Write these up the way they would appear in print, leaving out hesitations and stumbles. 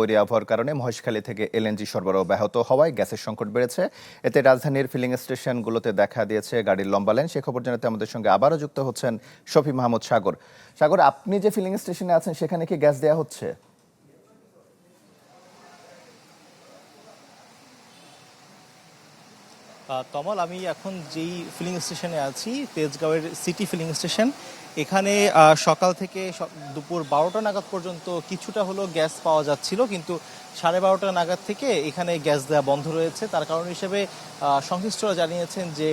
বৈরী আবহাওয়ার কারণে মহেশখালী থেকে এলএনজি সরবরাহ ব্যাহত হওয়ায় গ্যাসের সংকট বেড়েছে। এতে রাজধানীর ফিলিং স্টেশনগুলোতে দেখা দিয়েছে গাড়ির লম্বা লাইন। সে খবর জানাতে আমাদের সঙ্গে আবারও যুক্ত হচ্ছেন শফি মাহমুদ সাগর। সাগর, আপনি যে ফিলিং স্টেশনে আছেন সেখানে কি গ্যাস দেওয়া হচ্ছে? তমাল, আমি এখন যেই ফিলিং স্টেশনে আছি, তেজগাঁওয়ের সিটি ফিলিং স্টেশন, এখানে সকাল থেকে দুপুর 12টা নাগাদ পর্যন্ত কিছুটা হলো গ্যাস পাওয়া যাচ্ছিল, কিন্তু 12:30 নাগাদ থেকে এখানে গ্যাস দেওয়া বন্ধ রয়েছে। তার কারণ হিসেবে সংশ্লিষ্টরা জানিয়েছেন যে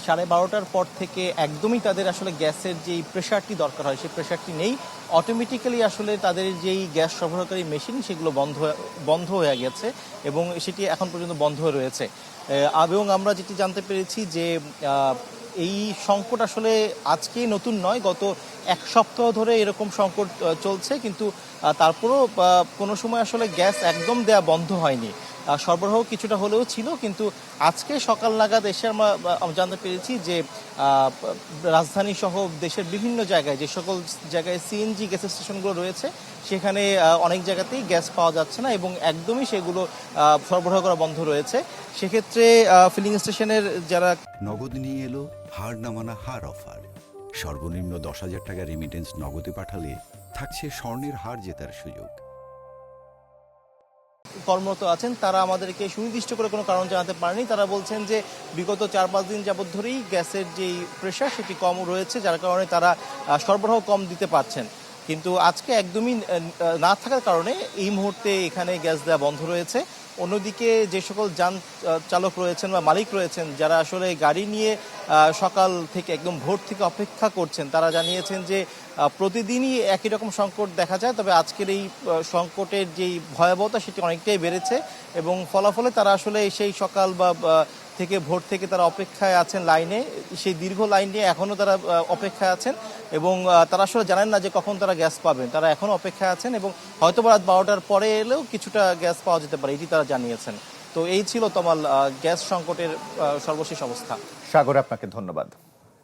12:30টার পর থেকে একদমই তাদের আসলে গ্যাসের যেই প্রেশারটি দরকার হয় সেই প্রেশারটি নেই। অটোমেটিক্যালি আসলে তাদের যেই গ্যাস সরবরাহকারী মেশিন সেগুলো বন্ধ হয়ে গেছে এবং সেটি এখন পর্যন্ত বন্ধ হয়ে রয়েছে। এবং আমরা যেটি জানতে পেরেছি যে এই সংকট আসলে আজকেই নতুন নয়, গত এক সপ্তাহ ধরে এরকম সংকট চলছে, কিন্তু তারপরও কোনো সময় আসলে গ্যাস একদম দেয়া বন্ধ হয়নি। সরবরাহ কিছুটা হলেও ছিল, কিন্তু আজকে সকাল নাগাদ এসে আমরা জানতে পেরেছি যে রাজধানী সহ দেশের বিভিন্ন জায়গায়, যে সকল জায়গায় সিএনজি গ্যাস স্টেশনগুলো রয়েছে, সেখানে অনেক জায়গাতেই গ্যাস পাওয়া যাচ্ছে না এবং একদমই সেগুলো সরবরাহ করা বন্ধ রয়েছে। সেক্ষেত্রে ফিলিং স্টেশনের যারা নগদ নিয়ে এলো হার না মানা হার অফার। সর্বনিম্ন 10,000 টাকা রেমিটেন্স নগদে পাঠালে থাকছে স্বর্ণের হার জেতার সুযোগ। কর্মরত আছেন তারা আমাদেরকে সুনির্দিষ্ট করে কোনো কারণ জানাতে পারেনি। তারা বলছেন যে বিগত 4-5 দিন যাবৎ ধরেই গ্যাসের যেই প্রেশার সেটি কম রয়েছে, যার কারণে তারা সরবরাহ কম দিতে পারছেন। কিন্তু আজকে একদমই না থাকার কারণে এই মুহূর্তে এখানে গ্যাস দেওয়া বন্ধ রয়েছে। অন্যদিকে যে সকল যান চালক রয়েছেন বা মালিক রয়েছেন যারা আসলে গাড়ি নিয়ে সকাল থেকে একদম ভোর থেকে অপেক্ষা করছেন, তারা জানিয়েছেন যে প্রতিদিনই একই রকম সংকট দেখা যায়, তবে আজকের এই সংকটের যেই ভয়াবহতা সেটি অনেকটাই বেড়েছে এবং ফলাফলে তারা আসলে সেই সকাল বা থেকে ভোর থেকে তারা অপেক্ষায় আছেন লাইনে। সেই দীর্ঘ লাইন নিয়ে এখনও তারা অপেক্ষায় আছেন এবং তারা আসলে জানেন না যে কখন তারা গ্যাস পাবেন। তারা এখনও অপেক্ষায় আছেন এবং হয়তো রাত 12টার পরে এলেও কিছুটা গ্যাস পাওয়া যেতে পারে, এটি তারা জানিয়েছেন। তো এই ছিল তমাল গ্যাস সংকটের সর্বশেষ অবস্থা। সাগর, আপনাকে ধন্যবাদ।